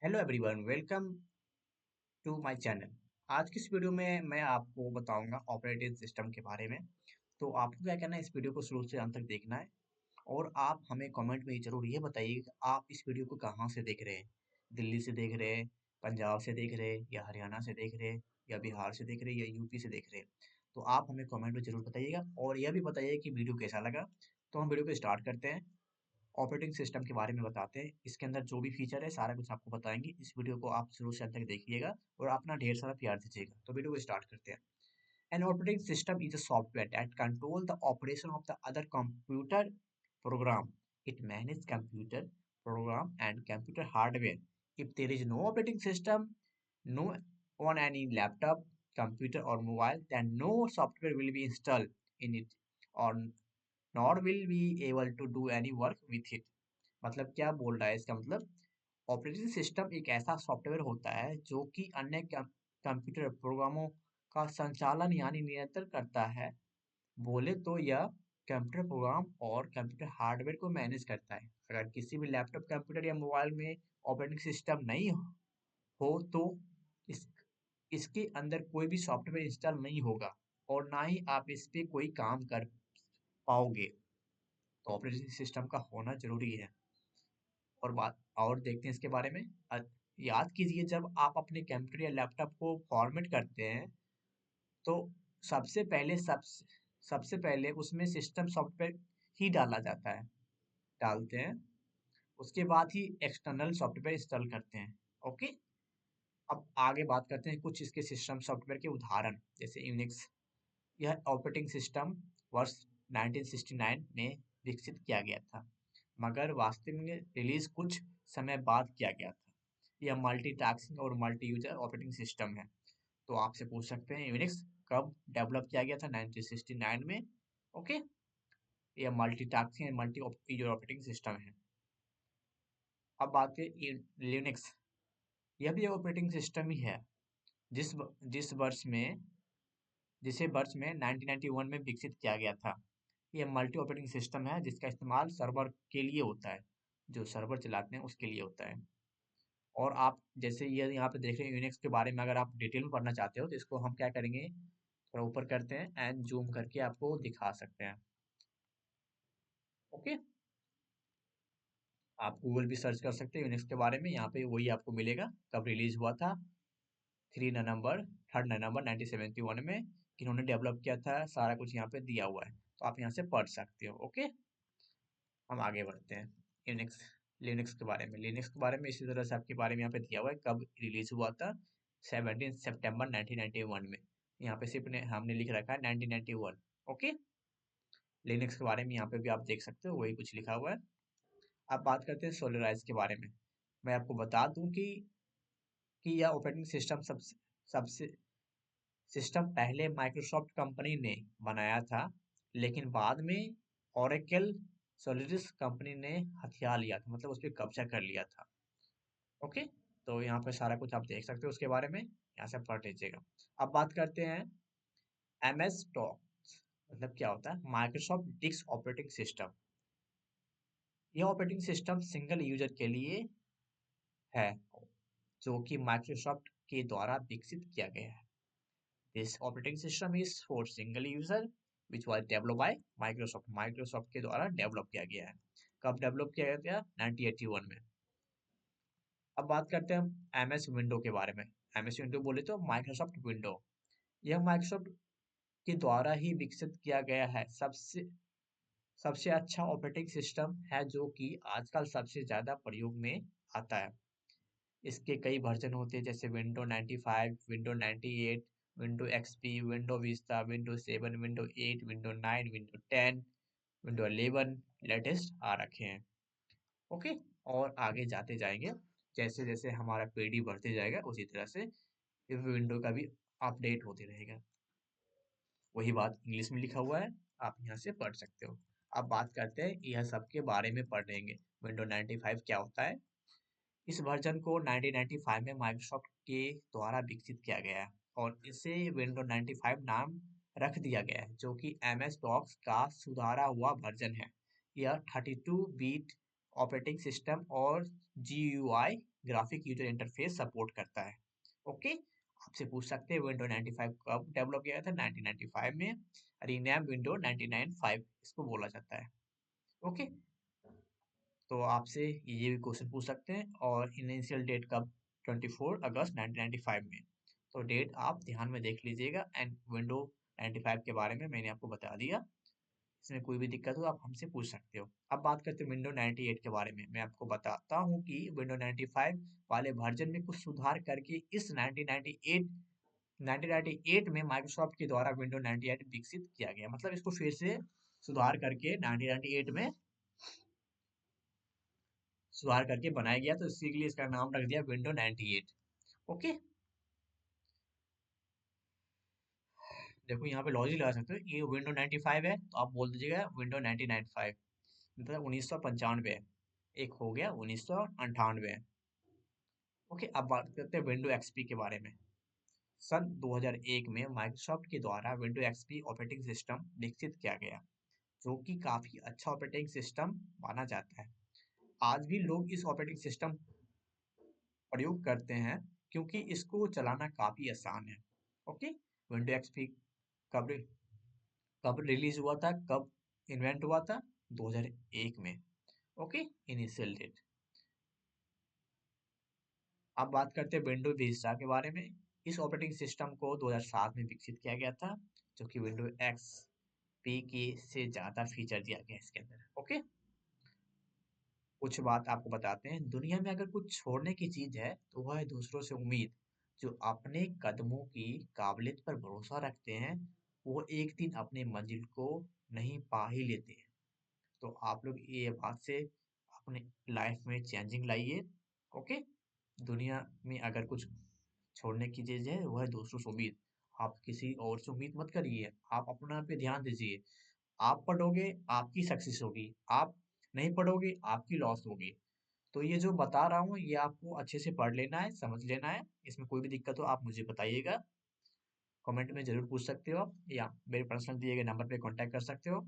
Hello everyone, welcome to my channel. आज की इस वीडियो में मैं आपको बताऊंगा ऑपरेटिंग सिस्टम के बारे में। तो आपको क्या करना है, इस वीडियो को शुरू से अंत तक देखना है। और आप हमें कमेंट में जरूर ये बताइए कि आप इस वीडियो को कहाँ से देख रहे हैं। दिल्ली से देख रहे हैं, पंजाब से देख रहे हैं, या हरियाणा से देख रहे हैं, या बिहार से देख रहे हैं, या यूपी से देख रहे हैं। तो आप हमें कमेंट में जरूर बताइएगा और यह भी बताइए कि वीडियो कैसा लगा। तो हम वीडियो को स्टार्ट करते हैं। ऑपरेटिंग सिस्टम के बारे में बताते हैं। इसके अंदर जो भी फीचर है सारा कुछ आपको बताएंगे। इस वीडियो को आप शुरू से अंत तक देखिएगा और अपना ढेर सारा प्यार दीजिएगा। तो वीडियो को स्टार्ट करते हैं। An operating system is a software that control the operation of the other computer program. It manages computer program and computer hardware. If there is no operating system, no on any laptop, computer or mobile, then no software will be installed in it, or nor will be able to do any work with it. मतलब क्या बोल रहा है, इसका मतलब operating system एक ऐसा software होता है जो कि अन्य कंप्यूटर प्रोग्रामों का संचालन यानी नियंत्रण करता है। बोले तो यह कंप्यूटर प्रोग्राम और कंप्यूटर हार्डवेयर को मैनेज करता है। अगर किसी भी लैपटॉप, कंप्यूटर या मोबाइल में ऑपरेटिंग सिस्टम नहीं हो तो इस इसके अंदर कोई भी सॉफ्टवेयर इंस्टॉल नहीं होगा और ना ही आप इस पे कोई काम कर पाओगे। तो ऑपरेटिंग सिस्टम का होना जरूरी है। और बात और देखते हैं इसके बारे में। याद कीजिए, जब आप अपने कंप्यूटर या लैपटॉप को फॉर्मेट करते हैं तो सबसे पहले उसमें सिस्टम सॉफ्टवेयर ही डाला जाता है डालते हैं। उसके बाद ही एक्सटर्नल सॉफ्टवेयर इंस्टॉल करते हैं। ओके। अब आगे बात करते हैं कुछ इसके सिस्टम सॉफ्टवेयर के उदाहरण, जैसे यूनिक्स। यह ऑपरेटिंग सिस्टम वर्ष 1969 में विकसित किया गया था, मगर वास्तव में रिलीज कुछ समय बाद किया गया था। यह मल्टीटास्किंग और मल्टी यूजर ऑपरेटिंग सिस्टम है। तो आपसे पूछ सकते हैं, यूनिक्स कब डेवलप किया गया था? 1969 में। ओके। यह मल्टीटास्किंग और मल्टी यूजर ऑपरेटिंग सिस्टम है। अब बात करें लिनक्स। यह भी ऑपरेटिंग सिस्टम ही है, जिस जिस वर्ष में जिसे वर्ष में 1991 में विकसित किया गया था। यह मल्टी ऑपरेटिंग सिस्टम है जिसका इस्तेमाल सर्वर के लिए होता है, जो सर्वर चलाते हैं उसके लिए होता है। और आप जैसे ये यहाँ पे देख रहे हैं यूनिक्स के बारे में, अगर आप डिटेल में पढ़ना चाहते हो तो इसको हम क्या करेंगे, थोड़ा ऊपर करते हैं एंड जूम करके आपको दिखा सकते हैं। ओके। आप गूगल भी सर्च कर सकते हैं यूनिक्स के बारे में, यहाँ पे वही आपको मिलेगा कब रिलीज हुआ था। 3 नवंबर 1971 में किन्होंने डेवलप किया था, सारा कुछ यहाँ पे दिया हुआ है, तो आप यहाँ से पढ़ सकते हो। ओके। हम आगे बढ़ते हैं। यूनिक्स लिनक्स के बारे में। लिनक्स के बारे में इसी तरह से आपके बारे में यहाँ पे दिया हुआ है, कब रिलीज हुआ था। 17 सितंबर 1991 में। यहाँ पे सिर्फ हमने लिख रखा है 1991। ओके। लिनक्स के बारे में यहाँ पे भी आप देख सकते हो, वही कुछ लिखा हुआ है। अब बात करते हैं सोलराइज के बारे में। मैं आपको बता दूं कि यह ऑपरेटिंग सिस्टम सबसे सिस्टम पहले माइक्रोसॉफ्ट कंपनी ने बनाया था, लेकिन बाद में ओरेकल सोलिरिस कंपनी ने हथिया लिया था, मतलब उस पर कब्जा कर लिया था। ओके। तो यहाँ पे सारा कुछ आप देख सकते हो उसके बारे में, यहाँ से पढ़ लीजिएगा। अब बात करते हैं एम एस डॉस, मतलब क्या होता है, माइक्रोसॉफ्ट डिस्क ऑपरेटिंग सिस्टम। यह ऑपरेटिंग सिस्टम सिंगल यूजर के लिए है, जो कि माइक्रोसॉफ्ट के द्वारा विकसित किया गया है। This operating system is for single user which was developed by Microsoft. Microsoft के द्वारा डेवलप किया गया है। कब डेवलप किया गया था? 1981 में। अब बात करते हैं एम एस विंडो के बारे में। एम एस विंडो बोले तो माइक्रोसॉफ्ट विंडो। यह माइक्रोसॉफ्ट के द्वारा ही विकसित किया गया है, सबसे सबसे अच्छा ऑपरेटिंग सिस्टम है जो कि आजकल सबसे ज्यादा प्रयोग में आता है। इसके कई वर्जन होते हैं, जैसे window 95, window 98, window XP, window vista, window 7, window 8, window 9, window 10, window 11 latest आ रखे हैं। ओके। और आगे जाते जाएंगे, जैसे जैसे हमारा पीडी बढ़ते जाएगा उसी तरह से विंडो का भी अपडेट होते रहेगा। वही बात इंग्लिश में लिखा हुआ है, आप यहाँ से पढ़ सकते हो। अब बात करते हैं यह सब के बारे में पढ़ेंगे। विंडो 95 क्या होता है? इस वर्जन को 1995 में माइक्रोसॉफ्ट के द्वारा विकसित किया गया है और इसे विंडो 95 नाम रख दिया गया है, जो कि एमएस डॉस का सुधारा हुआ वर्जन है। यह 32 बीट ऑपरेटिंग सिस्टम और GUI graphic user interface support करता है। ओके, आपसे पूछ सकते हैं विंडो 95 कब डेवलप किया गया था? 1995 में। रीनेम विंडो 1995 इसको बोला जाता है। ओके, तो आपसे ये भी क्वेश्चन पूछ सकते हैं। और इनिशियल डेट कब? 24 अगस्त 1995 में। तो डेट आप ध्यान में देख लीजिएगा। एंड विंडो 95 के बारे में मैंने आपको बता दिया। इसमें कोई भी दिक्कत हो आप हमसे पूछ सकते हो। अब बात करते हैं विंडो 98 के बारे में। मैं आपको बताता हूँ कि विंडो 95 वाले वर्जन में कुछ सुधार करके इस 1998 में माइक्रोसॉफ्ट के द्वारा विंडो 98 विकसित किया गया। मतलब इसको फिर से सुधार करके 1998 में सुधार करके बनाया गया, तो इसी के लिए इसका नाम रख दिया विंडो 98। ओके, देखो यहाँ पे लॉजिक लगा सकते हो। ये विंडो 95 है तो आप बोल दीजिएगा विंडो 1995, मतलब 1995। एक हो गया 1998। ओके, अब बात करते हैं विंडो एक्सपी के बारे में। सन 2001 में माइक्रोसॉफ्ट के द्वारा विंडो एक्सपी ऑपरेटिंग सिस्टम विकसित किया गया, जो कि काफी अच्छा ऑपरेटिंग सिस्टम माना जाता है। आज भी लोग इस ऑपरेटिंग सिस्टम प्रयोग करते हैं क्योंकि इसको चलाना काफी आसान है। ओके, विंडो एक्सपी कब कब रिलीज हुआ था, कब इन्वेंट हुआ था? 2001 में। Okay, initial date. अब बात करते हैं विंडो विस्टा के बारे में। इस ऑपरेटिंग सिस्टम को 2007 में विकसित किया गया था, जो कि विंडो एक्स पी की से ज़्यादा फीचर दिया गया है इसके अंदर। ओके, कुछ बात आपको बताते हैं। दुनिया में अगर कुछ छोड़ने की चीज़ है तो वह है दूसरों से उम्मीद। जो अपने कदमों की काबिलियत पर भरोसा रखते हैं, वो एक दिन अपने मंजिल को नहीं पा ही लेते हैं। तो आप लोग ये बात से अपने लाइफ में चेंजिंग लाइए। ओके, दुनिया में अगर कुछ छोड़ने की चीज है वह है दूसरों से उम्मीद। आप किसी और से उम्मीद मत करिए, आप अपना पे ध्यान दीजिए। आप पढ़ोगे आपकी सक्सेस होगी, आप नहीं पढ़ोगे आपकी लॉस होगी। तो ये जो बता रहा हूँ ये आपको अच्छे से पढ़ लेना है, समझ लेना है। इसमें कोई भी दिक्कत हो आप मुझे बताइएगा, कमेंट में जरूर पूछ सकते हो आप, या मेरे पर्सनल दिए गए नंबर पे कांटेक्ट कर सकते हो।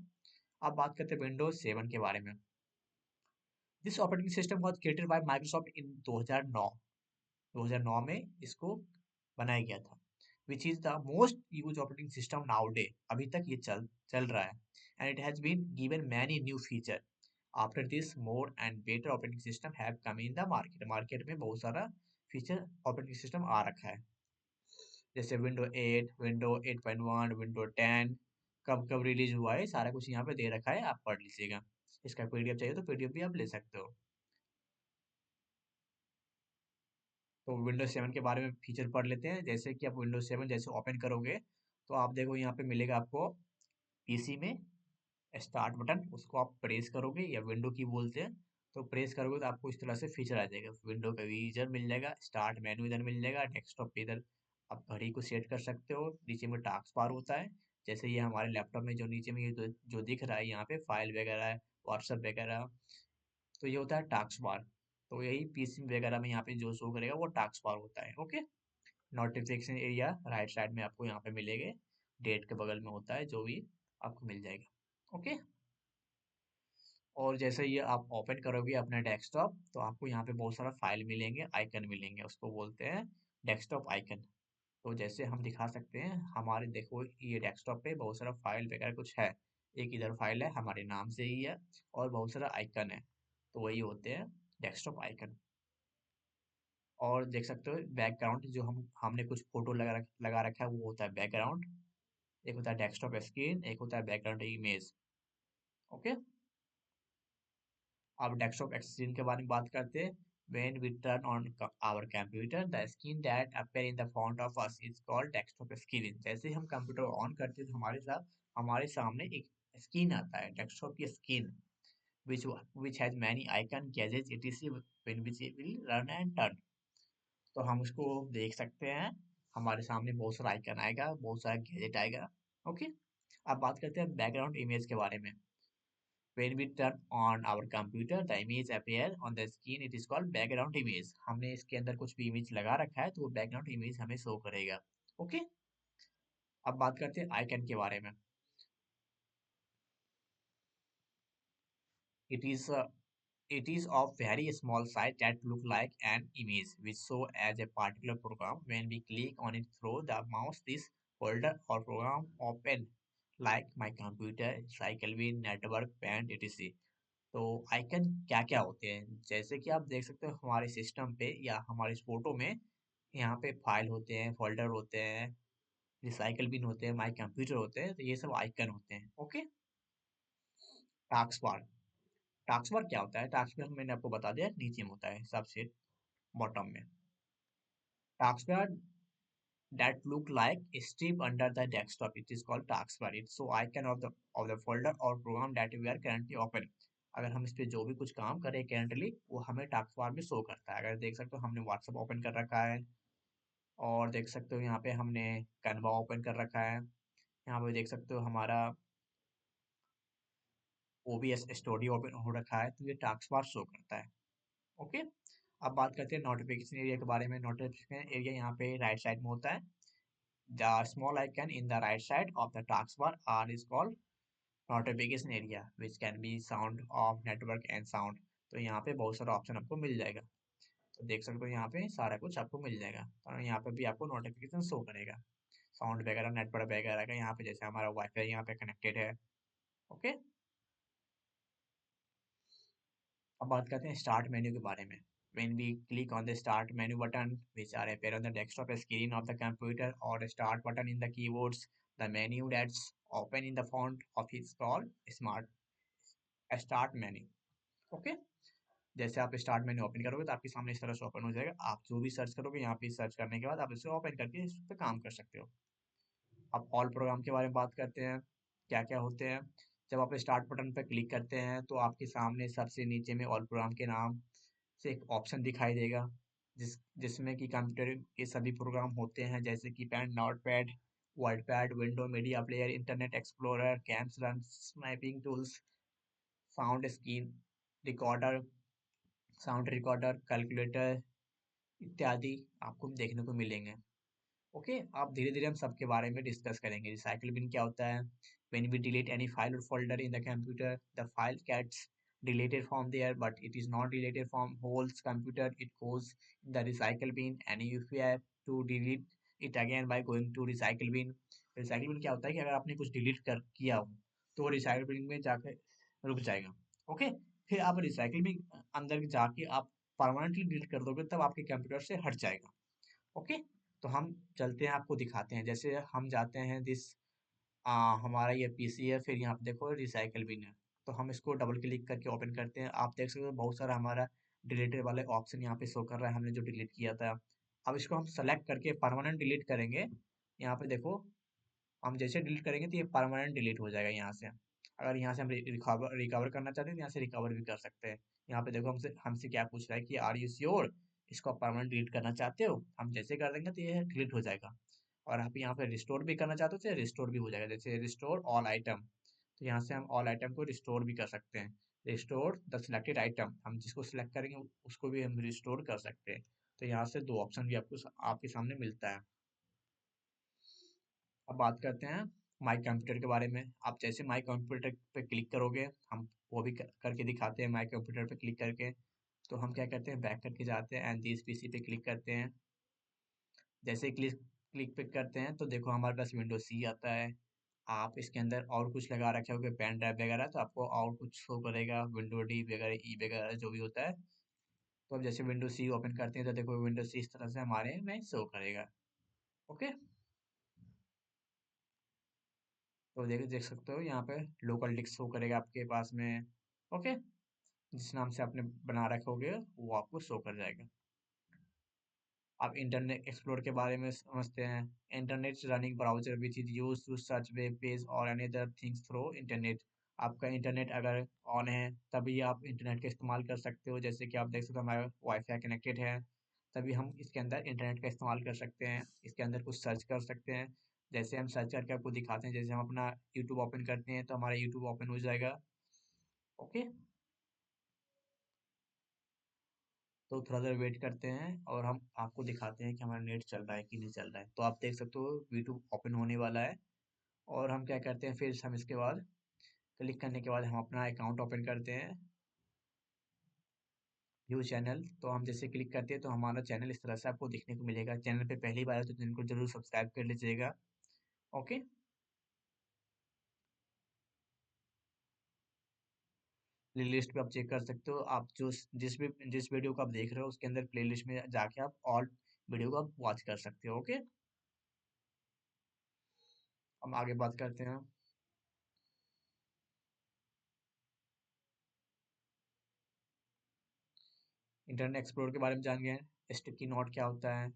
अब बात करते हैं विंडोज 7 के बारे में। This operating system was created by Microsoft in 2009 में इसको बनाया गया था। Which is the most use operating system now day. अभी तक ये चल चल रहा है। And it has been given many new feature after this. More and better operating system have come in the market. Market में बहुत सारा फीचर ऑपरेटिंग सिस्टम आ रखा है, जैसे विंडो 8, विंडो 8.1, विंडो 10 कब कब रिलीज हुआ है सारा कुछ यहाँ पे दे रखा है, आप पढ़ लीजिएगा। इसका पीडीएफ चाहिए तो पीडीएफ भी आप ले सकते हो। तो विंडोज 7 के बारे में फीचर पढ़ लेते हैं। जैसे कि आप विंडोज 7 जैसे ओपन करोगे तो आप देखो यहाँ पे मिलेगा आपको पीसी में स्टार्ट बटन, उसको आप प्रेस करोगे या विंडो की बोलते हैं। तो प्रेस करोगे तो आपको इस तरह से फीचर आ जाएगा। विंडो का इधर मिल जाएगा, स्टार्ट मेनू इधर मिल जाएगा, डेस्कटॉप पे इधर आप घड़ी को सेट कर सकते हो। नीचे में टास्क बार होता है, जैसे ये हमारे लैपटॉप में जो नीचे में ये जो दिख रहा है यहाँ पे फाइल वगैरह है, व्हाट्सएप वगैरह, तो ये होता है टास्क बार। तो यही पीसी वगैरह में यहाँ पे जो शो करेगा वो टास्क बार होता है। Okay, notification area right side में आपको यहाँ पे मिलेंगे, डेट के बगल में होता है, जो भी आपको मिल जाएगा। ओके, और जैसे ये आप ओपन करोगे अपना डेस्कटॉप तो आपको यहाँ पे बहुत सारा फाइल मिलेंगे, आइकन मिलेंगे, उसको बोलते हैं डेस्कटॉप आइकन। तो जैसे हम दिखा सकते हैं, हमारे देखो ये डेस्कटॉप पे बहुत सारा फाइल वगैरह कुछ है। एक इधर फाइल है हमारे नाम से ही है, और बहुत सारा आइकन है, तो वही होते हैं डेस्कटॉप आइकन। और देख सकते हो बैकग्राउंड, जो हमने कुछ फोटो लगा रखा है वो होता है बैकग्राउंड। एक होता है डेस्कटॉप स्क्रीन, एक होता है बैकग्राउंड इमेज। ओके, अब डेस्कटॉप स्क्रीन के बारे में बात करते हैं। When we turn on our computer, the screen that appear in the front of us is called desktop screen। जैसे हम कंप्यूटर ऑन करते हैं तो हमारे सामने एक स्क्रीन आता है, डेस्कटॉप की screen, which has many icon gadgets etc, when which it will run and turn। तो हम उसको देख सकते हैं, हमारे सामने बहुत सारा आइकन आएगा, बहुत सारा गैजेट आएगा। ओके, अब बात करते हैं बैकग्राउंड इमेज के बारे में। When we turn on our computer, the image appear on the screen, it is called background image। हमने इसके अंदर कुछ भी इमेज लगा रखा है तो वो बैकग्राउंड इमेज हमें शो करेगा। ओके, अब बात करते हैं आइकन के बारे में। It is It is of very small size that look like an image which show as a particular program. When we click on it through the mouse, this folder or program open like my computer, cycle bin, network, band, etc. तो icon क्या क्या होते हैं, जैसे कि आप देख सकते हो हमारे सिस्टम पे या हमारे इस फोटो में, यहाँ पे फाइल होते हैं, फोल्डर होते हैं, रिसाइकल बिन होते हैं, माई कंप्यूटर होते हैं, तो ये सब आइकन होते हैं। Okay. Task bar, task bar क्या होता है? टास्क बार मैंने आपको बता दिया, नीचे में होता है सबसे बॉटम में। Task bar that look like a strip under the desktop, it is called taskbar. It's so icon of the folder or program that we are currently open. अगर हम इस पे जो भी कुछ काम करें करंटली, वो हमें टास्क बार में शो करता है। अगर देख सकते हो हमने व्हाट्सएप ओपन कर रखा है, और देख सकते हो यहाँ पे हमने कैनवा ओपन कर रखा है, यहाँ पे देख सकते हो हमारा OBS स्टूडियो ओपन हो रखा है, तो ये टास्क बार शो करता है। ओके। अब बात करते हैं नोटिफिकेशन एरिया के बारे में। नोटिफिकेशन एरिया यहाँ पे राइट साइड में होता है। The small icon in the right side of the taskbar R is called notification area, which can be sound off, network and sound. तो यहाँ पे बहुत सारा ऑप्शन आपको मिल जाएगा, तो देख सकते हो यहाँ पे सारा कुछ आपको मिल जाएगा। तो यहाँ पे भी आपको नोटिफिकेशन शो करेगा, साउंड वगैरह, नेटवर्क वगैरह का। यहाँ पे जैसे हमारा वाईफाई यहाँ पे कनेक्टेड है। ओके। अब बात करते हैं स्टार्ट मेन्यू के बारे में। When we click on the start menu button, which are appear on the desktop screen of the computer, or the start button in the keyboards, the menu that's open in the font of is called smart start menu. Okay. जैसे आप start menu open करोगे तो आपके सामने इस तरह से open हो जाएगा। आप जो भी सर्च करोगे यहाँ पे सर्च करने के बाद आप इसे ओपन करके इस पे काम कर सकते हो। अब ऑल प्रोग्राम के बारे में बात करते हैं, क्या क्या होते हैं। जब आप स्टार्ट बटन पर क्लिक करते हैं तो आपके सामने सबसे नीचे में ऑल प्रोग्राम के नाम से एक ऑप्शन दिखाई देगा, जिसमें कि कंप्यूटर के सभी प्रोग्राम होते हैं, जैसे कि pad, note pad, word pad, window, media player, internet explorer, camps run, snapping tools, sound screen recorder, sound recorder, calculator इत्यादि आपको देखने को मिलेंगे। ओके। आप धीरे धीरे हम सबके बारे में डिस्कस करेंगे। रिसाइकिल बिन क्या होता है? When we delete any file और folder in the computer, the file gets deleted from there, but it is not deleted from whole computer, it goes in the recycle bin, and if you have to delete it again by going to recycle bin. recycle bin क्या होता है कि अगर आपने कुछ delete कर किया हो तो वो रिसाइकिल बिन में जाकर रुक जाएगा। ओके। फिर आप रिसाइकिल बिन अंदर जाके आप परमानेंटली डिलीट कर दोगे, तब आपके कंप्यूटर से हट जाएगा। ओके। तो हम चलते हैं, आपको दिखाते हैं। जैसे हम जाते हैं हमारा ये पीसी है, फिर यहाँ पे देखो रिसाइकल बिन है, तो हम इसको डबल क्लिक करके ओपन करते हैं। आप देख सकते हो बहुत सारा हमारा डिलीटेड वाले ऑप्शन यहाँ पे शो कर रहा है, हमने जो डिलीट किया था। अब इसको हम सेलेक्ट करके परमानेंट डिलीट करेंगे। यहाँ पे देखो, हम जैसे डिलीट करेंगे तो ये परमानेंट डिलीट हो जाएगा यहाँ से। अगर यहाँ से हम रिकवर रिकवर करना चाहते हैं तो यहाँ से रिकवर भी कर सकते हैं। यहाँ पे देखो हमसे हमसे क्या पूछ रहा है कि आर यू श्योर, इसको आप परमानेंट डिलीट करना चाहते हो? हम जैसे कर देंगे तो ये डिलीट हो जाएगा। और आप यहाँ पे रिस्टोर भी करना चाहते हो तो रिस्टोर भी हो जाएगा, जैसे रिस्टोर ऑल आइटम। तो यहाँ से हम ऑल आइटम को रिस्टोर भी कर सकते हैं। रिस्टोर द सिलेक्टेड आइटम, हम जिसको सिलेक्ट करेंगे उसको भी हम रिस्टोर कर सकते हैं। तो यहाँ से दो ऑप्शन भी आपको आपके सामने मिलता है। अब बात करते हैं माई कंप्यूटर के बारे में। आप जैसे माई कंप्यूटर पे क्लिक करोगे, हम वो भी करके दिखाते हैं। माई कंप्यूटर पे क्लिक करके तो हम क्या करते हैं, बैक करके जाते हैं एंड दिस पीसी पे क्लिक करते हैं। जैसे क्लिक क्लिक पे करते हैं तो देखो हमारे पास विंडो सी आता है। आप इसके अंदर और कुछ लगा रखे होगे, पेन ड्राइव वगैरह, तो आपको और कुछ शो करेगा, विंडो डी वगैरह, ई वगैरह जो भी होता है। तो अब जैसे विंडो सी ओपन करते हैं तो देखो विंडो सी इस तरह से हमारे में शो करेगा। ओके। तो देख देख सकते हो यहाँ पे लोकल डिस्क शो करेगा आपके पास में। ओके। जिस नाम से आपने बना रखोगे वो आपको शो कर जाएगा। आप इंटरनेट एक्सप्लोर के बारे में समझते हैं। Internet running browser which is use to search web page और any other things through internet. आपका इंटरनेट अगर ऑन है तभी आप इंटरनेट का इस्तेमाल कर सकते हो। जैसे कि आप देख सकते हो हमारा वाईफाई कनेक्टेड है, तभी हम इसके अंदर इंटरनेट का इस्तेमाल कर सकते हैं। इसके अंदर कुछ सर्च कर सकते हैं। जैसे हम सर्च करके आपको दिखाते हैं, जैसे हम अपना यूट्यूब ओपन करते हैं तो हमारा यूट्यूब ओपन हो जाएगा। ओके। तो थोड़ा देर वेट करते हैं और हम आपको दिखाते हैं कि हमारा नेट चल रहा है कि नहीं चल रहा है। तो आप देख सकते हो यूट्यूब ओपन होने वाला है। और हम क्या करते हैं, फिर हम इसके बाद क्लिक करने के बाद हम अपना अकाउंट ओपन करते हैं। व्यू चैनल, तो हम जैसे क्लिक करते हैं तो हमारा चैनल इस तरह से आपको देखने को मिलेगा। चैनल पे पहली बार है तो चैनल को जरूर सब्सक्राइब कर लीजिएगा। ओके, प्लेलिस्ट पे आप चेक कर सकते हो। आप जो जिस वीडियो को आप देख रहे हो उसके अंदर प्लेलिस्ट में जाके आप ऑल वीडियो को आप वॉच कर सकते हो। ओके, हम आगे बात करते हैं। इंटरनेट एक्सप्लोरर के बारे में जान गए। स्टिकी नोट क्या होता है?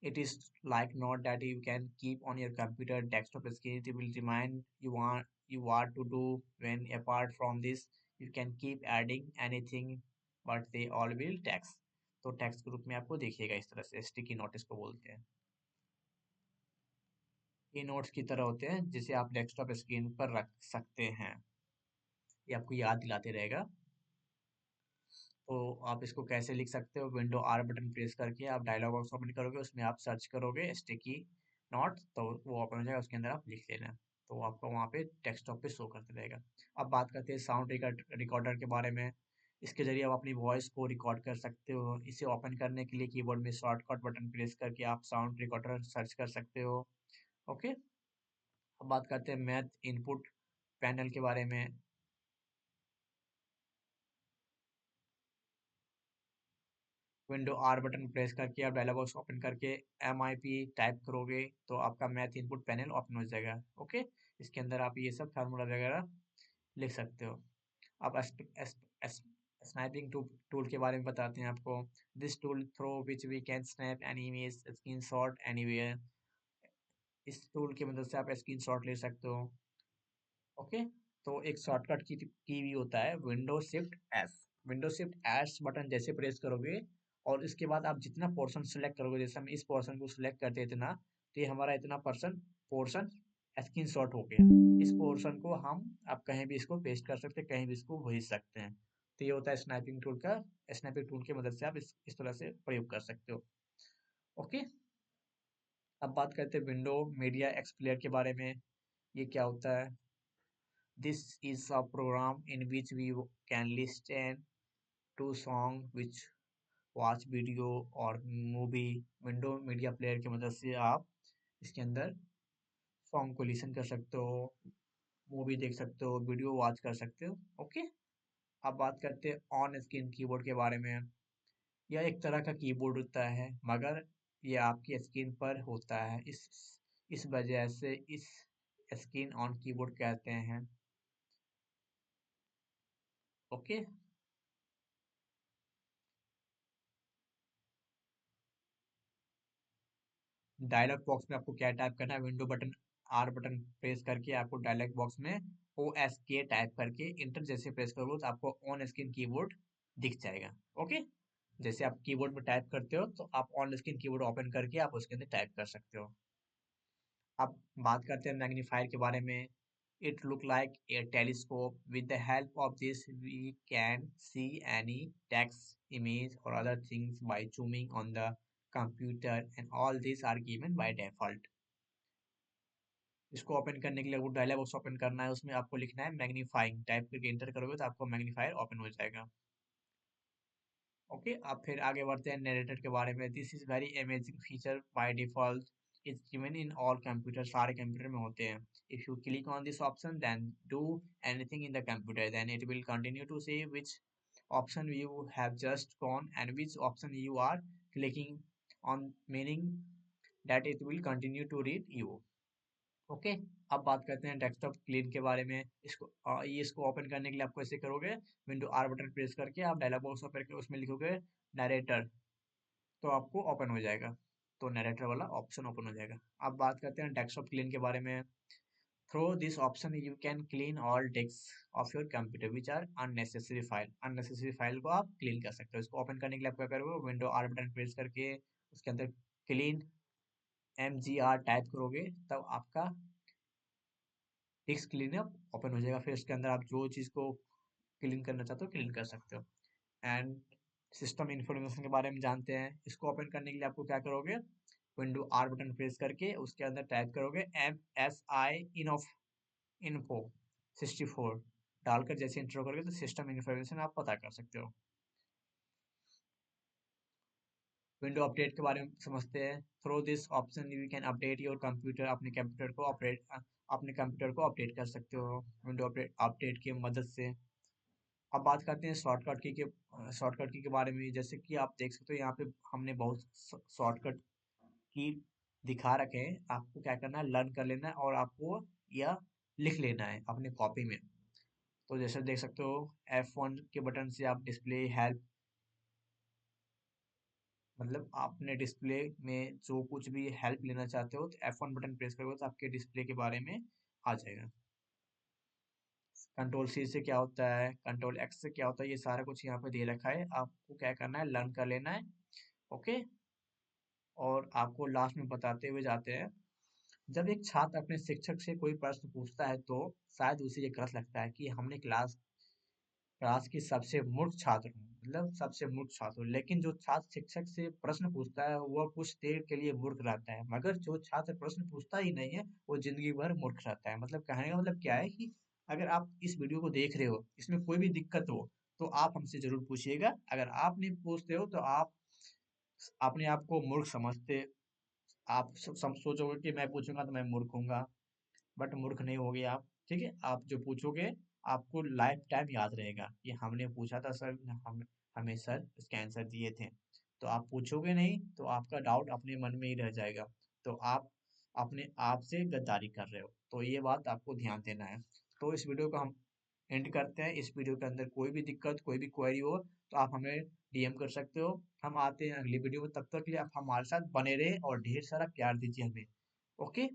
It is like note that you can keep on your computer desktop screen. It will remind you what to do. When apart from this, you can keep adding anything, but they all will text. तो text के रूप में आपको देखिएगा इस तरह से sticky note इसको बोलते हैं। ये नोट्स की तरह होते हैं जिसे आप डेस्कटॉप स्क्रीन पर रख सकते हैं। ये आपको याद दिलाते रहेगा। तो आप इसको कैसे लिख सकते हो? विंडो आर बटन प्रेस करके आप डायलॉग बॉक्स ओपन करोगे, उसमें आप सर्च करोगे स्टिकी नोट, तो वो ओपन हो जाएगा, उसके अंदर आप लिख लेना, तो आपको वहाँ पे डेस्कटॉप पे शो करते रहेगा। अब बात करते हैं साउंड रिकॉर्डर के बारे में। इसके जरिए आप अपनी वॉइस को रिकॉर्ड कर सकते हो। इसे ओपन करने के लिए कीबोर्ड में शॉर्टकट बटन प्रेस करके आप साउंड रिकॉर्डर सर्च कर सकते हो। ओके, अब बात करते हैं मैथ इनपुट पैनल के बारे में। विंडो आर बटन प्रेस करके आप डायलॉग बॉक्स ओपन करके MIP टाइप करोगे तो आपका मैथ इनपुट पैनल ओपन हो जाएगा। ओके, इसके अंदर आप ये सब फार्मूला वगैरह लिख सकते हो। अब स्नैपिंग टूल के बारे में बताते हैं आपको। This tool through which we can snap an image screen shot anywhere. इस टूल की मदद से आप स्क्रीन शॉट ले सकते हो। ओके, तो एक शॉर्टकट की भी होता है window shift S. Window shift S button जैसे प्रेस करोगे और इसके बाद आप जितना पोर्शन सेलेक्ट करोगे, जैसे हम इस पोर्शन को सिलेक्ट करते हैं इतना, तो ये हमारा इतना पोर्शन स्क्रीन शॉट हो गया। इस पोर्शन को हम आप कहीं भी इसको पेस्ट कर सकते हैं, कहीं भी इसको भेज सकते हैं। तो ये होता है स्नैपिंग टूल का। स्नैपिंग टूल की मदद से आप इस तरह से प्रयोग कर सकते हो। ओके, अब बात करते हैं विंडो मीडिया एक्सप्लेयर के बारे में। ये क्या होता है? This is a program in which we can listen to song, which watch video और मूवी। विंडो मीडिया प्लेयर की मदद से आप इसके अंदर सॉन्ग को लिसन कर सकते हो, मूवी देख सकते हो, वीडियो वॉच कर सकते हो। ओके, अब बात करते हैं ऑन स्क्रीन कीबोर्ड के बारे में। यह एक तरह का कीबोर्ड होता है मगर यह आपकी स्क्रीन पर होता है। इस वजह से इस स्क्रीन ऑन कीबोर्ड कहते हैं। ओके, डायलॉग बॉक्स में आपको क्या टाइप करना है? Window button are button press करके आपको डायलॉग बॉक्स में OSK टाइप करके इंटर जैसे प्रेस करोगे तो आपको ऑन स्क्रीन कीबोर्ड दिख जाएगा। ओके, जैसे आप कीबोर्ड में टाइप करते हो तो आप ऑन स्क्रीन कीबोर्ड ओपन करके आप उसके अंदर टाइप कर सकते हो। अब बात करते हैं मैग्नीफायर के बारे में। It look like a telescope. With the help of this we can see any text, image और other things by zooming on the computer and all this are given by default. इसको open करने के लिए वो dialogue box open करना है, उसमें आपको लिखना है मैग्नीफाइंग, टाइप करके एंटर करोगे तो आपको मैग्नीफायर ओपन हो जाएगा। ओके, अब फिर आगे बढ़ते हैं नरेटर के बारे में। This is very amazing feature by default is given in all computer. सारे कंप्यूटर में होते हैं। If you click on this option then do anything in the computer then it will continue to say which option you have just gone and which option you are clicking on, meaning that it will continue to read you। Okay, अब बात करते हैं desktop clean के बारे में। इसको open करने के लिए आपको ऐसे करोगे, विंडो आर बटन प्रेस करके आप डायलॉग बॉक्स ओपन करके उसमें लिखोगे नरेटर, तो आपको ओपन हो जाएगा, तो नरेटर वाला ऑप्शन ओपन हो जाएगा। अब बात करते हैं डेस्कटॉप क्लीन के बारे में। Through this option you can clean all desk of your computer which are unnecessary file. Unnecessary file को आप क्लीन कर सकते हो। इसको ओपन करने के लिए आप क्या करोगे, विंडो आर बटन प्रेस करके उसके अंदर क्लीन MGR टाइप करोगे, तब आपका टेक्स्ट क्लीनअप ओपन हो जाएगा। फिर उसके अंदर आप जो चीज़ को क्लीन करना चाहते हो क्लीन कर सकते हो। एंड सिस्टम इंफॉर्मेशन के बारे में जानते हैं। इसको ओपन करने के लिए आपको क्या करोगे, विंडो आर बटन प्रेस करके उसके अंदर टाइप करोगे MSI इन्फो 64 डालकर जैसे इंटर करोगे तो सिस्टम इंफॉर्मेशन आप पता कर सकते हो। विंडो अपडेट के बारे में समझते हैं। Through this option you can update your computer, अपने कंप्यूटर को अपडेट कर सकते हो विंडो अपडेट की मदद से। अब बात करते हैं शॉर्टकट की के बारे में। जैसे कि आप देख सकते हो यहाँ पे हमने बहुत शॉर्टकट की दिखा रखे हैं। आपको क्या करना है, लर्न कर लेना है और आपको यह लिख लेना है अपने कॉपी में। तो जैसे देख सकते हो F1 के बटन से आप डिस्प्ले हेल्प, मतलब आपने डिस्प्ले में जो कुछ भी हेल्प लेना चाहते हो तो F1 बटन प्रेस करोगे तो आपके डिस्प्ले के बारे में आ जाएगा। कंट्रोल सी से क्या होता है, कंट्रोल एक्स से क्या होता है, ये सारा कुछ यहाँ पे दे रखा है। आपको क्या करना है, लर्न कर लेना है। ओके। और आपको लास्ट में बताते हुए जाते हैं, जब एक छात्र अपने शिक्षक से कोई प्रश्न पूछता है तो शायद उसे ये गलत लगता है कि हमने क्लास क्लास की सबसे मूर्ख छात्र हूँ, मतलब सबसे मूर्ख छात्र हूँ। लेकिन जो छात्र शिक्षक से प्रश्न पूछता है वह कुछ देर के लिए मूर्ख रहता है, मगर जो छात्र प्रश्न पूछता ही नहीं है वो जिंदगी भर मूर्ख रहता है। मतलब कहने का मतलब क्या है कि अगर आप इस वीडियो को देख रहे हो, इसमें कोई भी दिक्कत हो तो आप हमसे जरूर पूछिएगा। अगर आप नहीं पूछते हो तो आप अपने आप को मूर्ख समझते, आप सोचोगे कि मैं पूछूंगा तो मैं मूर्ख हूँगा, बट मूर्ख नहीं होगे आप। ठीक है, आप जो पूछोगे आपको लाइफ टाइम याद रहेगा कि हमने पूछा था सर, हमें सर इसके आंसर दिए थे। तो आप पूछोगे नहीं तो आपका डाउट अपने मन में ही रह जाएगा, तो आप अपने आप से गद्दारी कर रहे हो। तो ये बात आपको ध्यान देना है। तो इस वीडियो को हम एंड करते हैं। इस वीडियो के अंदर कोई भी दिक्कत, कोई भी क्वेरी हो तो आप हमें डीएम कर सकते हो। हम आते हैं अगली वीडियो में, तब तक के लिए आप हमारे साथ बने रहे और ढेर सारा प्यार दीजिए हमें। ओके।